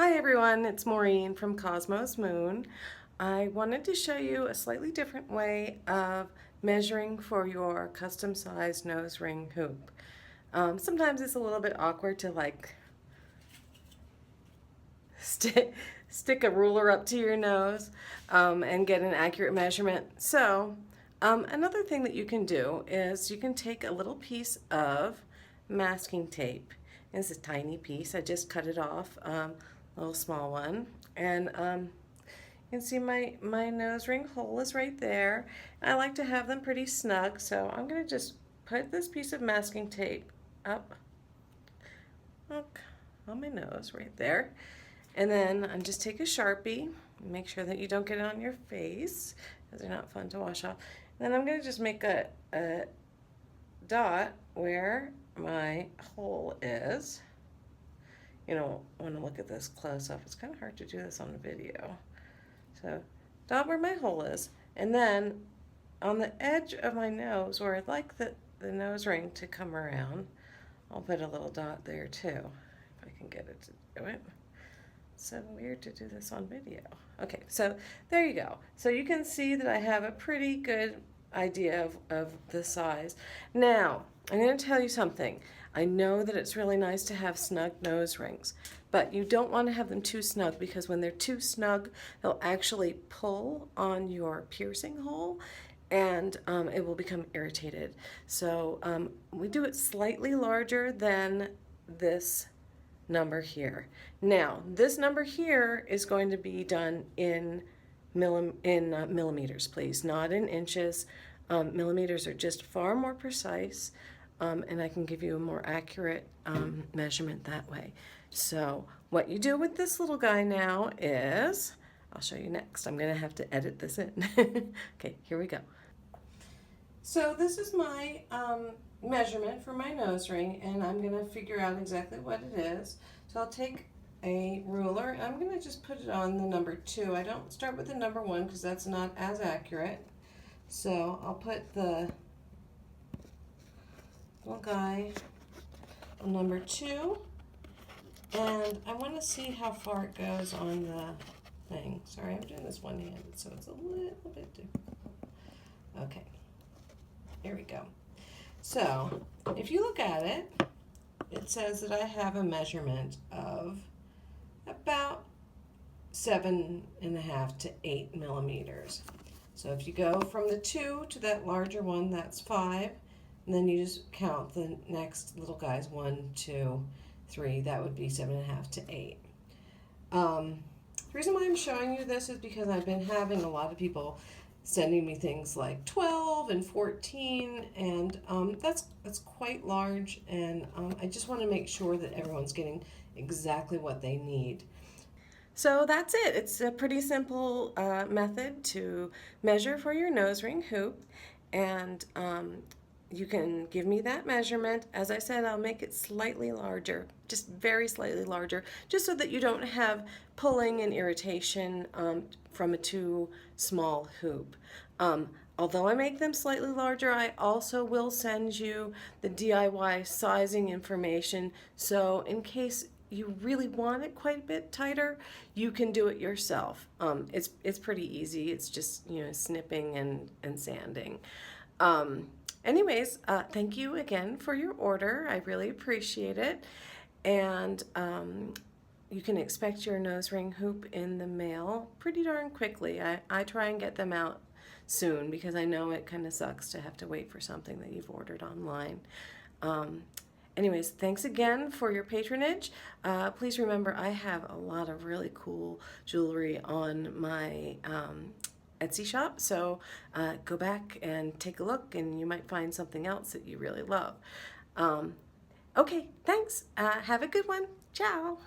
Hi everyone, it's Maureen from Cosmo's Moon. I wanted to show you a slightly different way of measuring for your custom sized nose ring hoop. Sometimes it's a little bit awkward to stick a ruler up to your nose and get an accurate measurement. So another thing that you can do is you can take a little piece of masking tape. It's a tiny piece. I just cut it off, a little small one. And you can see my nose ring hole is right there. I like to have them pretty snug, so I'm going to just put this piece of masking tape up on my nose right there. And then I just take a Sharpie, make sure that you don't get it on your face, because they're not fun to wash off. And then I'm going to just make a dot where my hole is. You know, when I look at this close up, it's kind of hard to do this on the video. So, dot where my hole is. And then on the edge of my nose, where I'd like the nose ring to come around, I'll put a little dot there too, if I can get it to do it. So weird to do this on video. Okay, so there you go. So you can see that I have a pretty good idea of the size. Now, I'm going to tell you something. I know that it's really nice to have snug nose rings, but you don't want to have them too snug, because when they're too snug, they'll actually pull on your piercing hole and it will become irritated. So we do it slightly larger than this number here. Now, this number here is going to be done in millimeters, please, not in inches. Millimeters are just far more precise, and I can give you a more accurate measurement that way. So what you do with this little guy now is, I'll show you next. I'm going to have to edit this in. Okay, here we go. So this is my measurement for my nose ring, and I'm going to figure out exactly what it is. So I'll take a ruler, and I'm going to just put it on the number 2. I don't start with the number 1 because that's not as accurate. So I'll put the little guy on number 2, and I want to see how far it goes on the thing. Sorry, I'm doing this one-handed, so it's a little bit difficult. Okay, here we go. So if you look at it, it says that I have a measurement of about 7.5 to 8 millimeters. So if you go from the 2 to that larger one, that's 5, and then you just count the next little guys, 1, 2, 3, that would be 7.5 to 8. The reason why I'm showing you this is because I've been having a lot of people sending me things like 12 and 14, and that's quite large, and I just want to make sure that everyone's getting exactly what they need. So that's it. It's a pretty simple method to measure for your nose ring hoop, and you can give me that measurement. As I said, I'll make it slightly larger, just very slightly larger, just so that you don't have pulling and irritation from a too small hoop. Although I make them slightly larger, I also will send you the DIY sizing information, so in case you really want it quite a bit tighter, you can do it yourself. It's pretty easy. It's just, you know, snipping and sanding. Anyways, thank you again for your order. I really appreciate it. And you can expect your nose ring hoop in the mail pretty darn quickly. I try and get them out soon, because I know it kind of sucks to have to wait for something that you've ordered online. Anyways, thanks again for your patronage. Please remember, I have a lot of really cool jewelry on my Etsy shop, so go back and take a look, and you might find something else that you really love. Okay, thanks. Have a good one. Ciao.